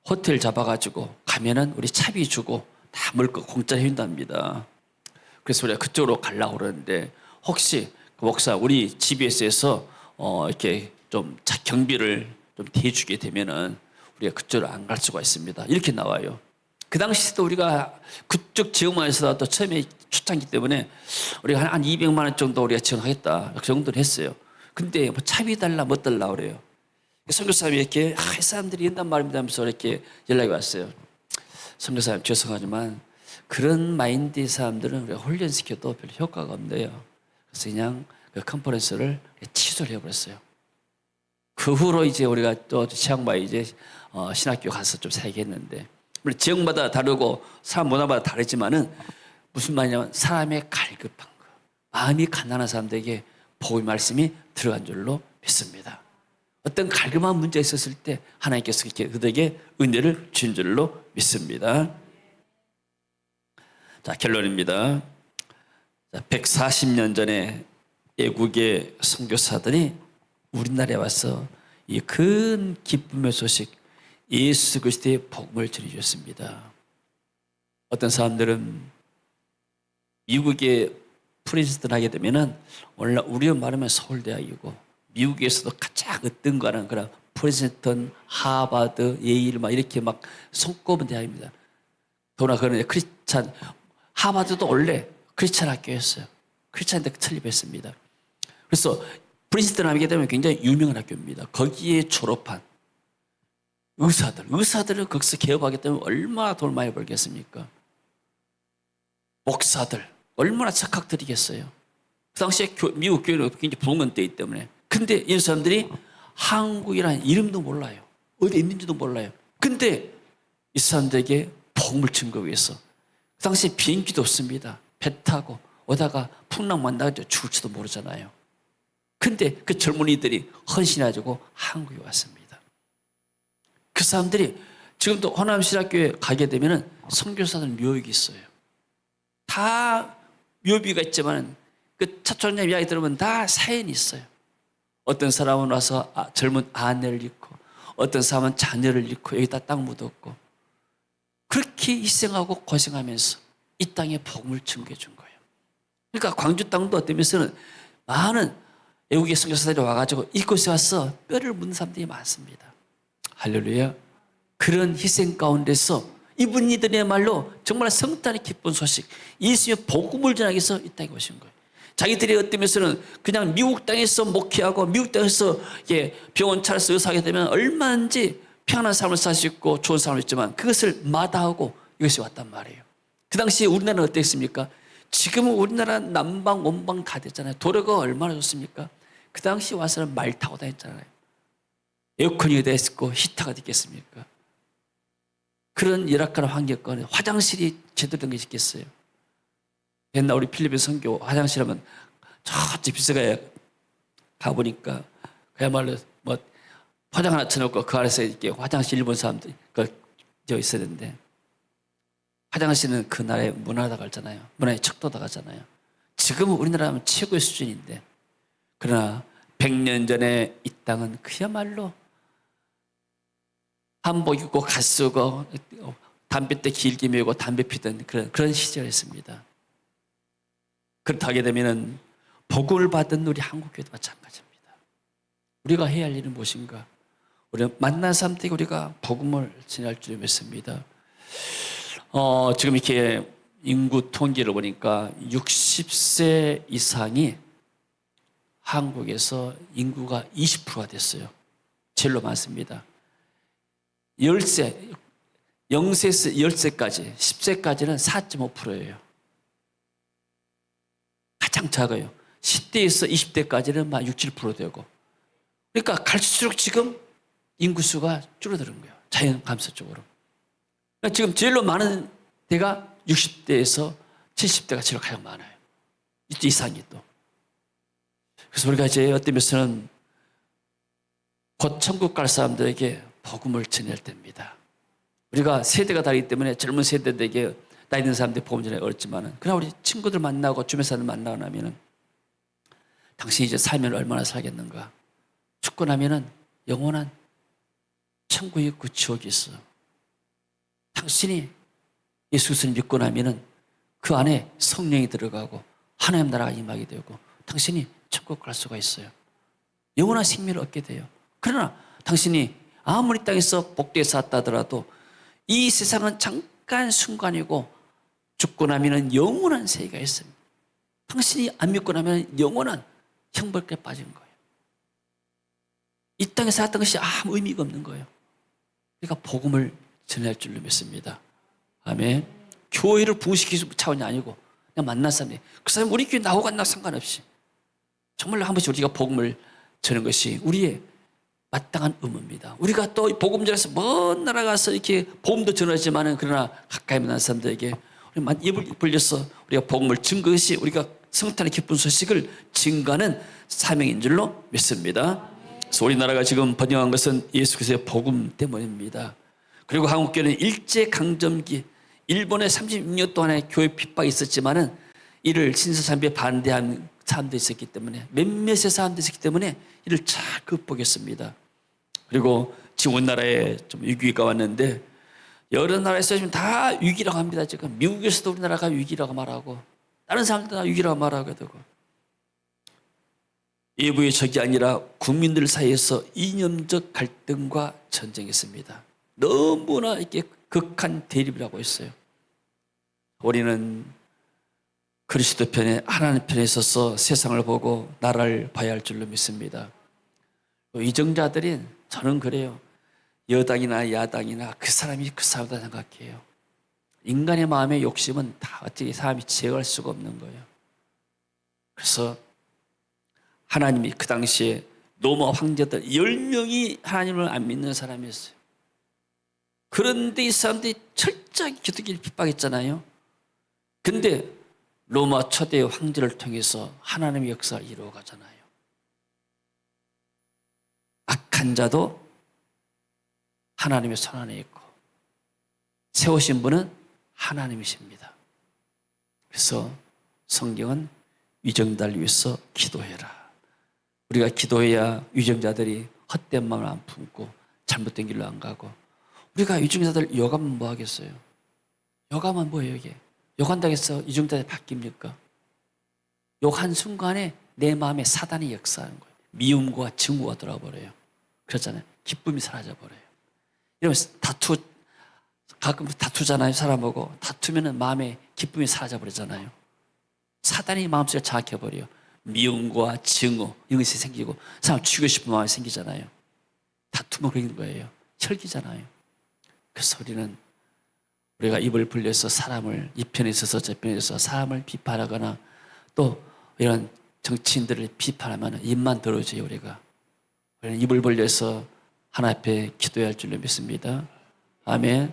호텔 잡아가지고 가면은 우리 차비 주고 다 먹을 거 공짜로 해준답니다. 그래서 우리가 그쪽으로 가려고 그러는데 혹시 그 목사 우리 GBS에서 이렇게 좀 경비를 좀 대주게 되면은 우리가 그쪽으로 안 갈 수가 있습니다. 이렇게 나와요. 그 당시에도 우리가 그쪽 지역만에서 또 처음에 초창기 때문에 우리가 한 200만 원 정도 우리가 지원하겠다. 그 정도는 했어요. 근데 뭐 차비 달라 뭐 달라 그래요. 선교사님이 이렇게 이 사람들이 이런단 말입니다 하면서 이렇게 연락이 왔어요. 선교사님 죄송하지만 그런 마인드의 사람들은 우리가 훈련시켜도 별 효과가 없네요. 그래서 그냥 그 컨퍼런스를 취소를 해버렸어요. 그 후로 이제 우리가 또 지역마다 이제 신학교 가서 좀 살겠는데, 물론 지역마다 다르고 사람 문화마다 다르지만은 무슨 말이냐면 사람의 갈급한 거, 마음이 가난한 사람들에게 복음의 말씀이 들어간 줄로 믿습니다. 어떤 갈급한 문제가 있었을 때 하나님께서 이렇게 그들에게 은혜를 준 줄로 믿습니다. 자, 결론입니다. 140년 전에 외국의 선교사들이 우리나라에 와서 이 큰 기쁨의 소식, 예수 그리스도의 복음을 전해주셨습니다. 어떤 사람들은 미국에 프린스턴 하게 되면은 오늘날 우리로 말하면 서울대학이고, 미국에서도 가장 으뜸가는 그런 프린스턴, 하버드, 예일 막 이렇게 막 손꼽은 대학입니다. 더구나 그런 크리스찬, 하버드도 원래 크리스찬 학교였어요. 크리스찬한테 설립했습니다. 그래서 프린스턴 하게 되면 굉장히 유명한 학교입니다. 거기에 졸업한 의사들은 거기서 개업하기 때문에 얼마나 돈을 많이 벌겠습니까? 목사들 얼마나 착각들이겠어요. 그 당시에 미국 교회는 굉장히 부흥한 때이기 때문에. 근데 이 사람들이 한국이라는 이름도 몰라요. 어디 있는지도 몰라요. 근데 이 사람들에게 복음을 증거하기 위해서 그 당시에 비행기도 없습니다. 배 타고 오다가 풍랑 만나가지고 죽을지도 모르잖아요. 근데 그 젊은이들이 헌신해가지고 한국에 왔습니다. 그 사람들이 지금도 호남신학교에 가게 되면은 선교사들 묘역이 있어요. 다 묘비가 있지만 그 차촌님 이야기 들으면 다 사연이 있어요. 어떤 사람은 와서 젊은 아내를 잃고, 어떤 사람은 자녀를 잃고 여기다 땅 묻었고, 그렇게 희생하고 고생하면서 이 땅에 복음을 증거해 준 거예요. 그러니까 광주 땅도 어떤 면에서는 많은 외국의 선교사들이 와가지고 이곳에 와서 뼈를 묻는 사람들이 많습니다. 할렐루야. 그런 희생 가운데서 이분이들이야말로 정말 성탄의 기쁜 소식, 예수의 복음을 전하기 위해서 이 땅에 오신 거예요. 자기들이 어떤 면에서는 그냥 미국 땅에서 목회하고 미국 땅에서 병원 차려서 의사하게 되면 얼마든지 평안한 삶을 살 수 있고 좋은 삶을 있지만 그것을 마다하고 이것이 왔단 말이에요. 그 당시에 우리나라는 어땠습니까? 지금은 우리나라 남방 원방 다 됐잖아요. 도로가 얼마나 좋습니까? 그 당시 와서는 말 타고 다녔잖아요. 에어컨이 됐고 히터가 됐겠습니까? 그런 열악한 환경권에 화장실이 제대로 된 것이 있겠어요? 옛날 우리 필리핀 선교 화장실 하면 저쪽 비서가에 가보니까 그야말로 뭐 화장 하나 쳐놓고 그 안에서 이렇게 화장실 일본 사람들이 저 있어야 되는데, 화장실은 그 나라의 문화다 가잖아요. 문화의 척도다 가잖아요. 지금은 우리나라 하면 최고의 수준인데, 그러나 100년 전에 이 땅은 그야말로 한복 입고 갓 쓰고 담배 때 길게 메고 담배 피던 그런 시절이었습니다. 그렇다 하게 되면은 복음을 받은 우리 한국교회도 마찬가지입니다. 우리가 해야 할 일은 무엇인가? 우리 만난 사람들에게 우리가 복음을 전할 줄 믿습니다. 지금 이렇게 인구 통계를 보니까 60세 이상이 한국에서 인구가 20%가 됐어요. 제일로 많습니다. 0세에서 10세까지, 10세까지는 4.5%예요. 가장 작아요. 10대에서 20대까지는 막 6, 7% 되고. 그러니까 갈수록 지금 인구수가 줄어드는 거예요. 자연 감소 쪽으로. 그러니까 지금 제일로 많은 데가 60대에서 70대가 제일 가장 많아요. 이상이 또. 그래서 우리가 이제 어떤 면에서는 곧 천국 갈 사람들에게 복음을 전할 때입니다. 우리가 세대가 다르기 때문에 젊은 세대들에게 나이 든 사람들이 복음 전하기 어렵지만은, 그러나 우리 친구들 만나고 주변 사람들 만나고 나면은 당신이 이제 살면 얼마나 살겠는가? 죽고 나면은 영원한 천국이 있고 지옥이 있어. 당신이 예수를 믿고 나면은 그 안에 성령이 들어가고 하나님 나라가 임하게 되고 당신이 천국 갈 수가 있어요. 영원한 생명을 얻게 돼요. 그러나 당신이 아무리 땅에서 복되게 살았다 하더라도 이 세상은 잠깐 순간이고 죽고 나면은 영원한 세계가 있습니다. 당신이 안 믿고 나면 영원한 형벌에 빠진 거예요. 이 땅에 살았던 것이 아무 의미가 없는 거예요. 그러니까 복음을 전할 줄로 믿습니다. 아멘. 교회를 부흥시키는 차원이 아니고 그냥 만난 사람이 그 사람이 우리 교회 나오고 안 나오고 상관없이 정말로 한 번씩 우리가 복음을 전하는 것이 우리의 마땅한 의무입니다. 우리가 또 복음 전해서 먼 나라 가서 이렇게 복음도 전하지만은 그러나 가까이 만난 사람들에게 입을 벌려서 우리가 복음을 증거한 것이 우리가 성탄의 기쁜 소식을 증거하는 사명인 줄로 믿습니다. 그래서 우리나라가 지금 번영한 것은 예수 그리스도의 복음 때문입니다. 그리고 한국교회는 일제강점기 일본에 36년 동안의 교회 핍박이 있었지만은 이를 신사참배에 반대한 사람들이 있었기 때문에 몇몇의 사람들이 있었기 때문에 이를 잘 극복했습니다. 그리고 지금 우리나라에 좀 위기가 왔는데 여러 나라에서 지금 다 위기라고 합니다. 지금 미국에서도 우리나라가 위기라고 말하고 다른 사람들도 다 위기라고 말하게 되고 외부의 적이 아니라 국민들 사이에서 이념적 갈등과 전쟁이 있습니다. 너무나 이렇게 극한 대립이라고 했어요. 우리는 그리스도 편에 하나님 편에 서서 세상을 보고 나라를 봐야 할 줄로 믿습니다. 이정자들이 저는 그래요. 여당이나 야당이나 그 사람이 그 사람이다 생각해요. 인간의 마음의 욕심은 다 어떻게 사람이 제어할 수가 없는 거예요. 그래서 하나님이 그 당시에 로마 황제들 10명이 하나님을 안 믿는 사람이었어요. 그런데 이 사람들이 철저하게 기독교를 핍박했잖아요. 근데 로마 초대 황제를 통해서 하나님의 역사를 이루어가잖아요. 악한 자도 하나님의 손 안에 있고 세우신 분은 하나님이십니다. 그래서 성경은 위정자를 위해서 기도해라. 우리가 기도해야 위정자들이 헛된 마음을 안 품고 잘못된 길로 안 가고 우리가 위정자들 욕하면 뭐 하겠어요? 욕하면 뭐예요 이게? 욕한다고 해서 위정자들이 바뀝니까? 욕한 순간에 내 마음에 사단이 역사하는 거예요. 미움과 증오가 들어버려요. 그렇잖아요. 기쁨이 사라져버려요. 이러면서 가끔 다투잖아요. 사람하고 다투면 마음에 기쁨이 사라져버리잖아요. 사단이 마음속에 장악해버려요. 미움과 증오 이런 것이 생기고 사람 죽이고 싶은 마음이 생기잖아요. 다투면 그런 거예요. 혈기잖아요. 그래서 우리가 입을 벌려서 사람을 이 편에 있어서 저 편에 있어서 사람을 비판하거나 또 이런 정치인들을 비판하면 입만 더러워져요. 우리는 입을 벌려서 하나님 앞에 기도해야 할 줄로 믿습니다. 아멘.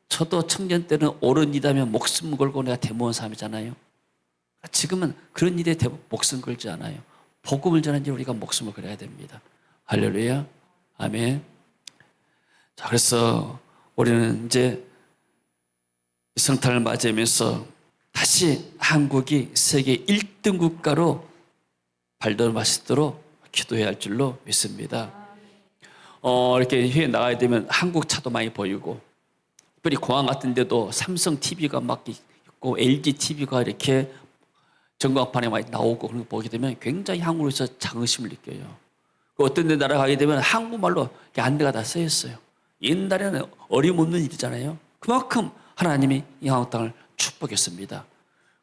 저도 청년 때는 옳은 일이라면 목숨 걸고 내가 대모한 사람이잖아요. 지금은 그런 일에 목숨 걸지 않아요. 복음을 전하는 일에 우리가 목숨을 걸어야 됩니다. 할렐루야. 아멘. 자, 그래서 우리는 이제 성탄을 맞이하면서 다시 한국이 세계 1등 국가로 발돋움할 수 있도록 기도해야 할 줄로 믿습니다. 이렇게 해외 나가야 되면 한국 차도 많이 보이고 특별히 공항 같은 데도 삼성 TV가 막 있고 LG TV가 이렇게 전광판에 많이 나오고 그런 거 보게 되면 굉장히 한국에서 자긍심을 느껴요. 어떤 데 나라 가게 되면 한국말로 안내가 다 써 있어요. 옛날에는 어림없는 일이잖아요. 그만큼 하나님이 이 한국 땅을 축복했습니다.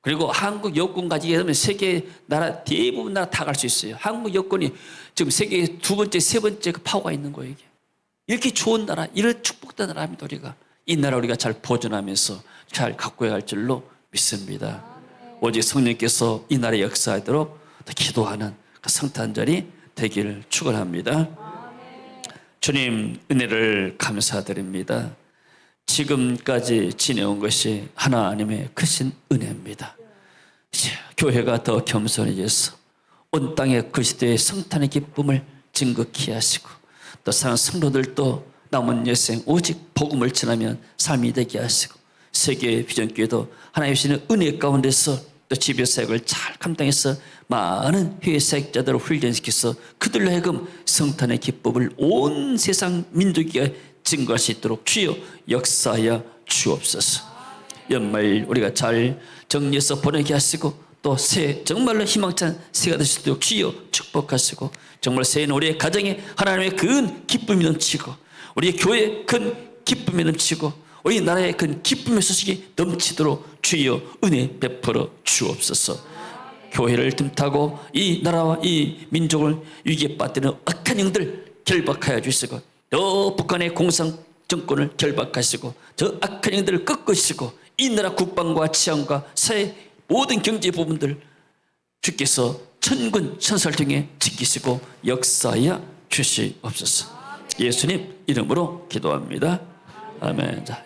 그리고 한국 여권 가지게 되면 세계 나라 대부분 나라 다 갈 수 있어요. 한국 여권이 지금 세계 두 번째, 세 번째 그 파워가 있는 거예요. 이게. 이렇게 좋은 나라, 이런 축복된 나라입니다. 우리가 이 나라 우리가 잘 보존하면서 잘 갖고 갈 줄로 믿습니다. 오직 성령께서 이 나라에 역사하도록 기도하는 그 성탄절이 되기를 축원합니다. 주님 은혜를 감사드립니다. 지금까지 지내온 것이 하나님의 크신 은혜입니다. 교회가 더 겸손해져서 온 땅에 그리스도의 성탄의 기쁨을 증거케 하시고 또 사랑하는 성도들도 남은 여생 오직 복음을 전하면 삶이 되게 하시고 세계 비전교회도 하나님 주시는 은혜 가운데서 또 집요 사역을 잘 감당해서 많은 해외 사역자들을 훈련시켜서 그들로 하여금 성탄의 기쁨을 온 세상 민족에 증거할 수 있도록 주여 역사하여 주옵소서. 연말 우리가 잘 정리해서 보내게 하시고 또 새 정말로 희망찬 새가 될 수 있도록 주여 축복하시고 정말 새해는 우리의 가정에 하나님의 큰 기쁨이 넘치고 우리 교회에 큰 기쁨이 넘치고 우리 나라에 큰 기쁨의 소식이 넘치도록 주여 은혜 베풀어 주옵소서. 교회를 틈타고 이 나라와 이 민족을 위기에 빠뜨리는 악한 영들 결박하여 주시고 또 북한의 공산 정권을 결박하시고 저 악한 영들을 꺾으시고 이 나라 국방과 치안과 사회 모든 경제 부분들 주께서 천군 천사를 통해 지키시고 역사하여 주시옵소서. 예수님 이름으로 기도합니다. 아멘. 자,